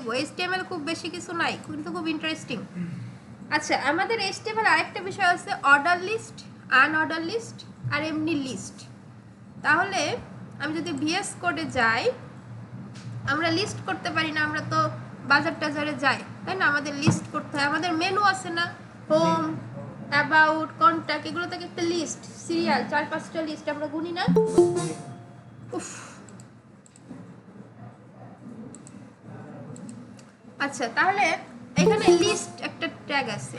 দিব। HTML খুব বেশি কিছু নাই, কিন্তু খুব ইন্টারেস্টিং। আচ্ছা, আমাদের HTML আরেকটা বিষয় আছে অর্ডার লিস্ট, আনঅর্ডার লিস্ট আর এমনি লিস্ট। তাহলে আমি যদি VS কোডে যাই, আমরা লিস্ট করতে পারি না, আমরা তো বাজার টাজারে যাই, তাই না? আমাদের লিস্ট করতে হয়। আমাদের মেনু আছে না, হোম, অ্যাবাউট, কন্ট্যাক্ট, এগুলো থেকে একটা লিস্ট, সিরিয়াল, 4-5টা লিস্ট আমরা গুনি না? উফ। আচ্ছা, তাহলে এখানে লিস্ট একটা ট্যাগ আছে।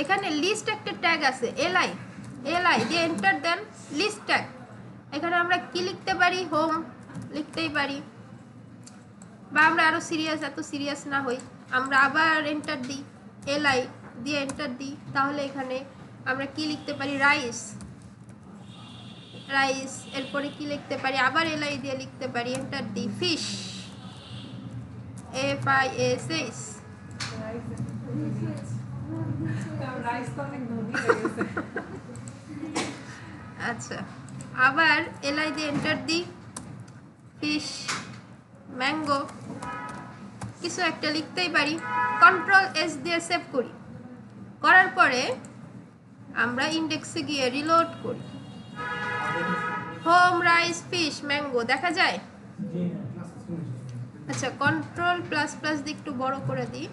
এখানে লিস্ট একটা ট্যাগ আছে, এলআই দিয়ে এন্টার দেন, লিস্ট ট্যাগ। এখানে আমরা কি লিখতে পারি? হোম লিখতেই পারি, বা আমরা আরো সিরিয়াস, এত সিরিয়াস না হই, আমরা আবার এন্টার দিই, এলআই দিয়ে এন্টার দিই। তাহলে এখানে আমরা কি লিখতে পারি? রাইস। এরপরে কি লিখতে পারি? আবার এলআই দিয়ে লিখতে পারি, এন্টার দিই, ফিশ, FISH। আচ্ছা, আবার এলআই দিয়ে এন্টার দিই, ফিশ, ম্যাঙ্গো, কিছু একটা লিখতেই পারি। Ctrl+S দিয়ে সেভ করি। করার পরে আমরা ইন্ডেক্সে গিয়ে রিলোড করি, হোম, রাইস, ফিশ, ম্যাঙ্গো দেখা যায়। আচ্ছা, Ctrl++ দিয়ে একটু বড় করে দিই,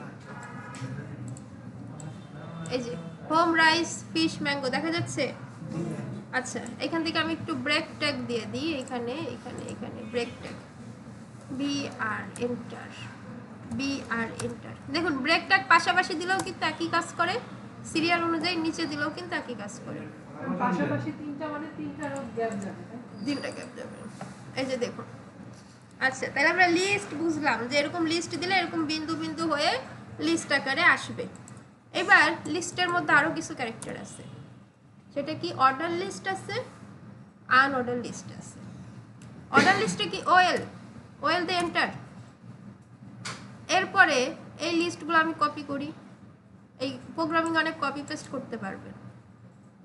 এই যে হোম, রাইস, ফিশ, ম্যাঙ্গো দেখা যাচ্ছে। আচ্ছা, এখান থেকে আমি একটু ব্রেক ট্যাগ দিয়ে দিই, এখানে ব্রেক ট্যাগ, BR এন্টার। দেখুন, ব্রেক ট্যাগ পাশাপাশি দিলেও কিন্তু একই কাজ করে, সিরিয়াল অনুযায়ী নিচে দিলেও কিন্তু একই কাজ করে। পাশাপাশি তিনটা মানে তিনটা গ্যাপ যাবে, তিনটা গ্যাপ যাবে, এই যে দেখুন। আচ্ছা, তাহলে আমরা লিস্ট বুঝলাম যে এরকম লিস্ট দিলে এরকম বিন্দু বিন্দু হয়ে লিস্ট আকারে আসবে। এবার লিস্টের মধ্যে আরো কিছু ক্যারেক্টার আছে, সেটা কি? অর্ডার লিস্ট আছে, আনঅর্ডার লিস্ট আছে। অর্ডার লিস্টে কি? ওএল দিয়ে এন্টার। এরপরে এই লিস্টগুলো আমি কপি করি। এই প্রোগ্রামিং অনেক কপি পেস্ট করতে পারবেন,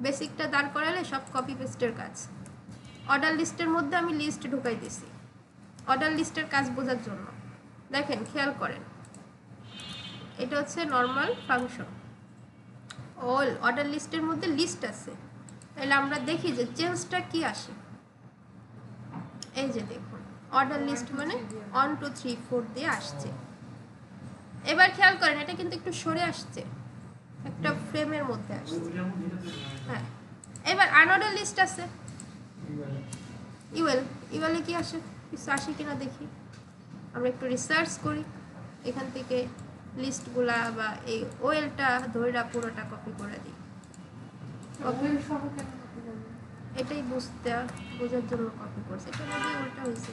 বেসিকটা দাঁড় করালে সব কপি পেস্টের কাজ। অর্ডার লিস্টের মধ্যে আমি লিস্ট ঢুকাই দিছি অর্ডার লিস্টের কাজ বোঝার জন্য। দেখেন, খেয়াল করেন, এটা হচ্ছে নর্মাল ফাংশন। অল অর্ডার লিস্টের মধ্যে লিস্ট আছে, তাহলে আমরা দেখি যে চেঞ্জটা কি আসে। এই যে দেখুন, অর্ডার লিস্ট মানে 1 2 3 4 দিয়ে আসছে। এবার খেয়াল করেন, এটা কিন্তু একটু সরে আসছে, একটা ফ্রেমের মধ্যে আসছে। হ্যাঁ, এবার আনঅর্ডার লিস্ট আছে, ইউএলে কি আসে? কিছু আসে কিনা দেখি, আমরা একটু রিসার্চ করি। এখান থেকে লিস্টগুলা বা এই ওয়েলটা ধরে পুরোটা কপি করে দিই। এটাই বোঝার জন্য কপি করছে, এটা যদি উল্টা হয়েছে।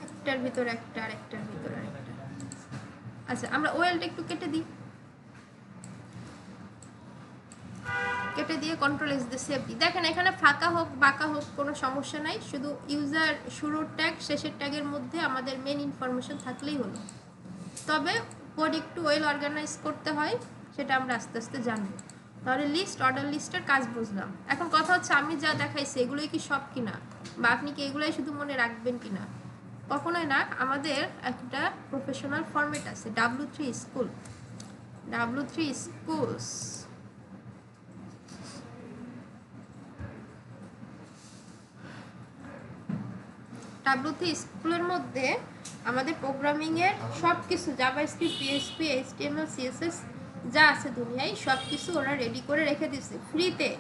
একটার ভিতর একটা, আরেকটার ভিতর আরেকটা। আচ্ছা, আমরা ওয়েলটা একটু কেটে দিই, কেটে দিয়ে Ctrl+S দিয়ে সেভ দিই। দেখেন, এখানে ফাঁকা হোক বাঁকা হোক কোনো সমস্যা নাই, শুধু ইউজার শুরুর ট্যাগ শেষের ট্যাগের মধ্যে আমাদের মেন ইনফরমেশন থাকলেই হলো। তবে কোড একটু ওয়েল অর্গানাইজ করতে হয়, সেটা আমরা আস্তে আস্তে জানবো। তাহলে লিস্ট, অর্ডার লিস্টের কাজ বুঝলাম। এখন কথা হচ্ছে, আমি যা দেখাইছি এগুলোই কি সব কিনা, বা আপনি কি এগুলোই শুধু মনে রাখবেন কিনা? কখনোই না। আমাদের একটা প্রফেশনাল ফরম্যাট আছে, W3 school, W3 schools. W3 স্কুলের মধ্যে আমাদের প্রোগ্রামিংয়ের সব কিছু, জাভাস্ক্রিপ্ট, PHP, HTML, CSS যা আছে দুনিয়ায় সব কিছু ওরা রেডি করে রেখে দিয়েছে ফ্রিতে,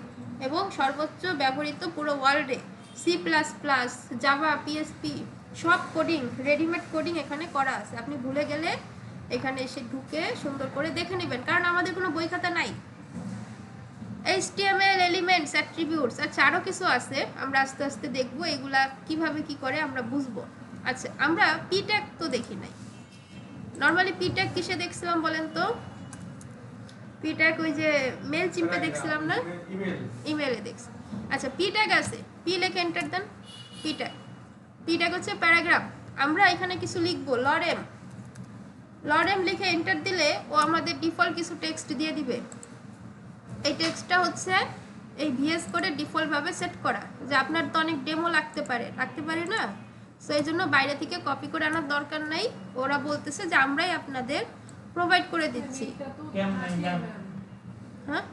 এবং সর্বোচ্চ ব্যবহৃত পুরো ওয়ার্ল্ডে। C++, জাভা, PHP সব কোডিং, রেডিমেড কোডিং এখানে করা আছে। আপনি ভুলে গেলে এখানে এসে ঢুকে সুন্দর করে দেখে নেবেন, কারণ আমাদের কোনো বই খাতা নাই। HTML, এলিমেন্টস, অ্যাট্রিবিউটস, আচ্ছা আরও কিছু আছে, আমরা আস্তে আস্তে দেখবো এগুলা কিভাবে কি করে আমরা বুঝবো। আচ্ছা, আমরা p-tag তো দেখি নাই। নর্মালি p-tag কিসে দেখছিলাম বলেন তো? p-tag ওই যে মেল চিম্পে দেখছিলাম না, ইমেলে দেখছি। আচ্ছা, p-tag আছে, p লিখে এন্টার দেন, p-tag হচ্ছে প্যারাগ্রাফ। আমরা এখানে কিছু লিখবো, লরেম লরেম লিখে এন্টার দিলে ও আমাদের ডিফল্ট কিছু টেক্সট দিয়ে দিবে। এই টেক্সটটা হচ্ছে এই ভিএস কোডে ডিফল্টভাবে সেট করা, যে আপনার তো অনেক ডেমো রাখতে পারে না, সো এই জন্য বাইরে থেকে কপি করে আনার দরকার নাই। ওরা বলতেছে যে আমরাই আপনাদের প্রোভাইড করে দিচ্ছি। এটা তো কেমন আছে, নাম? ম্যাম। হ্যাঁ,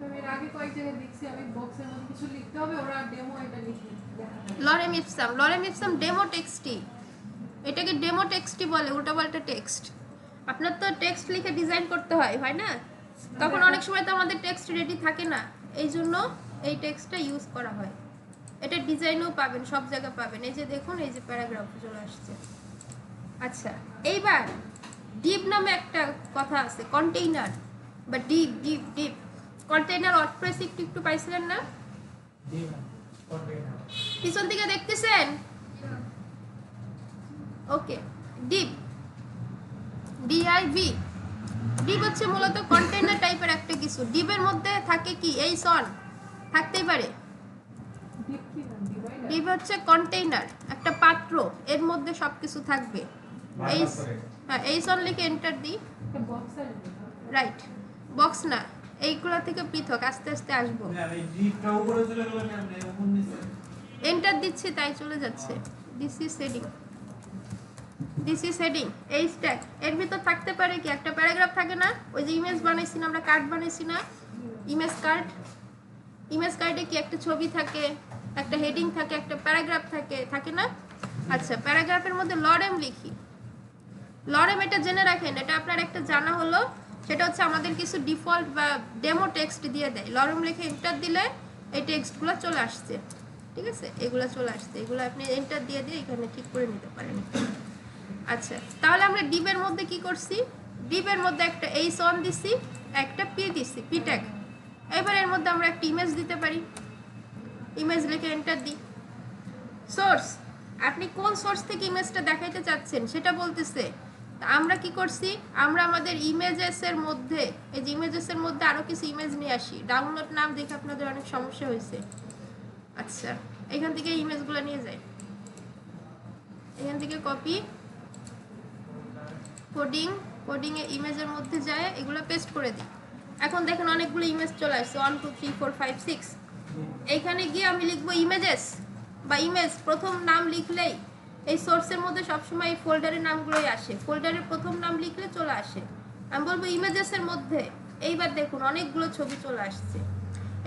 আমি এর আগে কয়েক জায়গায় দেখছি, আমি বক্সের মধ্যে কিছু লিখতে হবে, ওরা ডেমো এটা লিখে দেখাবে। লরেম ইপসাম ডেমো টেক্সটই, এটাকে ডেমো টেক্সটই বলে, উল্টাপাল্টা টেক্সট। আপনার তো টেক্সট লিখে ডিজাইন করতে হয় না? তখন অনেক সময় তো আমাদের টেক্সট রেডি থাকে না, এই জন্য এই টেক্সটটা ইউজ করা হয়। এটা ডিজাইনও পাবেন, সব জায়গায় পাবেন। এই যে দেখুন, এই যে প্যারাগ্রাফ চলে আসছে। আচ্ছা, এইবার ডিপ নামে একটা কথা আছে, কন্টেইনার বা deep deep deep container. WordPress একটু পাইছিলেন না? জি ম্যাম, কন্টেইনার। পিছন থেকে দেখতেছেন? ওকে, ডিপ ডিআইভি, ডিপ হচ্ছে মূলত কন্টেইনার টাইপের একটা কিছু। ডিপের মধ্যে থাকে কি, এই সন থাকতেই পারে। ডিপ কি ম্যাম? ডিভাইডার? ডিপ হচ্ছে কন্টেইনার, একটা পাত্র, এর মধ্যে সবকিছু থাকবে। এই হ্যাঁ, এই সন লিখে এন্টার দিই। একটা বক্স আছে। রাইট, বক্স না, এইগুলা থেকে পৃথক, আস্তে আস্তে আসবো। ম্যাম এই ডিপটা উপরে চলে গেল ম্যাম, উপর নিচে। এন্টার দিচ্ছি তাই চলে যাচ্ছে। This is heading, this is heading. এই স্ট্যাগ এর ভিতর থাকতে পারে কি, একটা প্যারাগ্রাফ থাকে না? ওই যে ইমেজ বানাইছি না আমরা, কার্ড বানাইছি না, ইমেজ কার্ড। ইমেজ কার্ডে কি একটা ছবি থাকে, একটা হেডিং থাকে, একটা প্যারাগ্রাফ থাকে না? আচ্ছা, প্যারাগ্রাফের মধ্যে লরেম লিখি। লরেম এটা জেনে রাখেন, এটা আপনার একটা জানা হলো, সেটা হচ্ছে আমাদের কিছু ডিফল্ট বা ডেমো টেক্সট দিয়ে দেয়। লরেম লিখে এন্টার দিলে এই টেক্সটগুলো চলে আসছে, ঠিক আছে? এগুলো চলে আসছে, এগুলো আপনি এন্টার দিয়ে এখানে ঠিক করে নিতে পারেন। আচ্ছা, তাহলে আমরা ডিপের মধ্যে কি করছি? ডিপের মধ্যে একটা এই সন দিছি, একটা পি দিছি, পি ট্যাগ। এবার এর মধ্যে আমরা একটা ইমেজ দিতে পারি, ইমেজ লিখে এন্টার দিই। সোর্স, আপনি কোন সোর্স থেকে ইমেজটা দেখাইতে চাচ্ছেন সেটা বলতেছে। আমরা কি করছি, আমরা আমাদের ইমেজেসের মধ্যে, এই যে ইমেজেসের মধ্যে আরও কিছু ইমেজ নিয়ে আসি। ডাউনলোড নাম দেখে আপনাদের অনেক সমস্যা হয়েছে। আচ্ছা, এখান থেকে ইমেজগুলো নিয়ে যায়, এখান থেকে কপি, কোডিংয়ে ইমেজের মধ্যে যায়, এগুলো পেস্ট করে দিই। এখন দেখেন অনেকগুলো ইমেজ চলে আসছে, 1 2 3 4 5 6। এইখানে গিয়ে আমি লিখবো ইমেজেস বা ইমেজ, প্রথম নাম লিখলেই এই সোর্সের মধ্যে সবসময় এই ফোল্ডারের নামগুলোই আসে। ফোল্ডারের প্রথম নাম লিখলে চলে আসে। আমি বলবো ইমেজেসের মধ্যে। এইবার দেখুন অনেকগুলো ছবি চলে আসছে।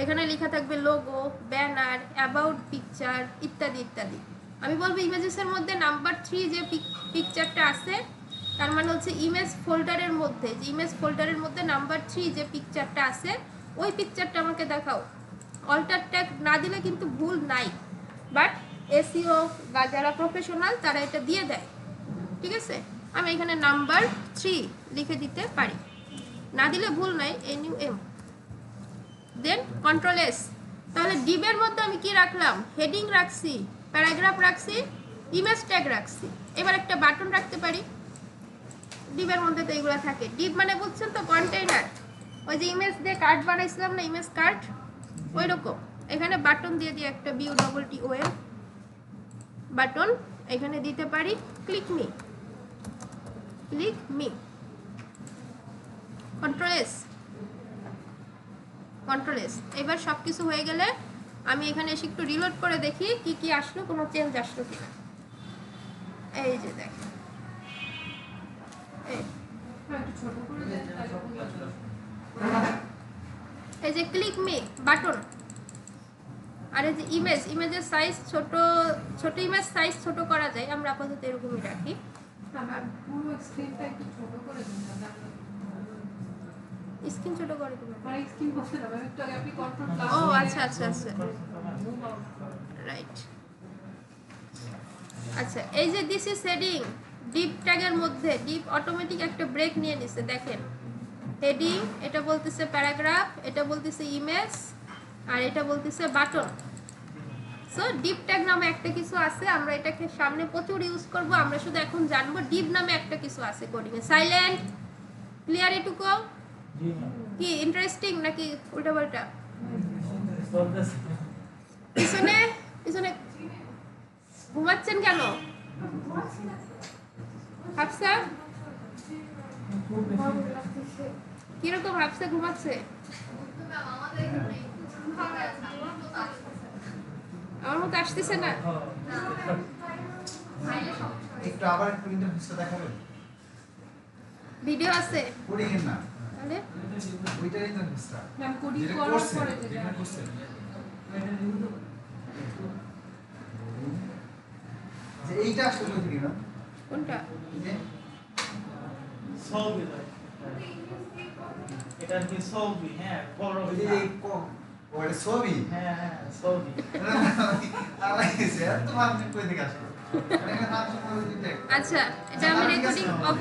এখানে লেখা থাকবে লোগো, ব্যানার, অ্যাবাউট পিকচার ইত্যাদি ইত্যাদি। আমি বলবো ইমেজেসের মধ্যে নাম্বার 3 যে পিকচারটা আছে, তার মানে হচ্ছে ইমেজ ফোল্ডারের মধ্যে, যে ইমেজ ফোল্ডারের মধ্যে নাম্বার 3 যে পিকচারটা আছে, ওই পিকচারটা আমাকে দেখাও। অল্টার ট্যাগ না দিলে কিন্তু ভুল নাই, বাট এসইও বা যারা প্রফেশনাল তারা এটা দিয়ে দেয়, ঠিক আছে? আমি এখানে নাম্বার 3 লিখে দিতে পারি, না দিলে ভুল নাই, NUM। দেন কন্ট্রোল S। তাহলে ডিপের মধ্যে আমি কি রাখলাম? হেডিং রাখছি, প্যারাগ্রাফ রাখছি, ইমেজ ট্যাগ রাখছি। এবার একটা বাটন রাখতে পারি। ডিপের মধ্যে তো এগুলো থাকে। ডিপ মানে বুঝছেন তো, কন্টেইনার। ওই যে ইমেজ দিয়ে কার্ড বানাইছিলাম না, ইমেজ কার্ড, ওই রকম। এখানে বাটন দিয়ে একটা BUTTON বাটন এখানে দিতে পারি। Click me, control S. এবার সব কিছু হয়ে গেলে আমি এখানে এসে একটু রিলোড করে দেখি কি কি আসলো, কোনো চেঞ্জ আসলো কিনা। এই যে দেখেন, একটু ছোট করে দেন তাহলে। এই যে ক্লিক মি বাটন, আর এই যে ইমেজের সাইজ ছোট ইমেজ সাইজ ছোট করা যায়, আমরা আপাতত এরকমই রাখি। আমার পুরো স্ক্রিনটা একটু ছোট করে দিন না, স্ক্রিন ছোট করে দেবেন? মানে স্ক্রিন বসে না, আমি একটু আগে আপনি কন্ট্রোল প্লাস। ও আচ্ছা, রাইট। আচ্ছা, এই যে দিস ইজ হেডিং, ডিপ ট্যাগের মধ্যে ডিপ অটোমেটিক একটা ব্রেক নিয়ে নিছে। দেখেন হেডিং, এটা বলতেছে প্যারাগ্রাফ, এটা বলতেছে ইমেজ, আর এটা বলতেছে বাটন। সো ডিপ ট্যাগ নামে একটা কিছু আছে, আমরা এটাকে সামনে প্রচুর ইউজ করব। আমরা শুধু এখন জানবো ডিপ নামে একটা কিছু আছে কোডিং এ। সাইলেন্ট, ক্লিয়ার এটুকু? কি ইন্টারেস্টিং নাকি উল্টাপাল্টা? পিছনে ঘুমাচ্ছেন কেন? হাফসা খুব বেশি ভালো লাগতেছে। কিরকম ভাবছে ঘুমাচ্ছে? আমার মতো আসতেছে না? একটু আবার একটু ইন্টারভিউটা দেখাবেন ভিডিও আছে কোডিং এর না তাহলে? ওইটার ইন্টারভিউটা ম্যাম কোডিং যেটা করার করছেন পরে যেটা যেটা করছেন যে এইটা আসলে কোথা থেকে না কোনটা? যে সবই হয়। এটা কি সবই? হ্যাঁ, বড় ওই যে এই ওটা ছবি হ্যাঁ হ্যাঁ সবই। আমার কাছে এত ভাবছেন কই থেকে আসলো এটা নাম শুনে আচ্ছা এটা আমি রেকর্ডিং অফ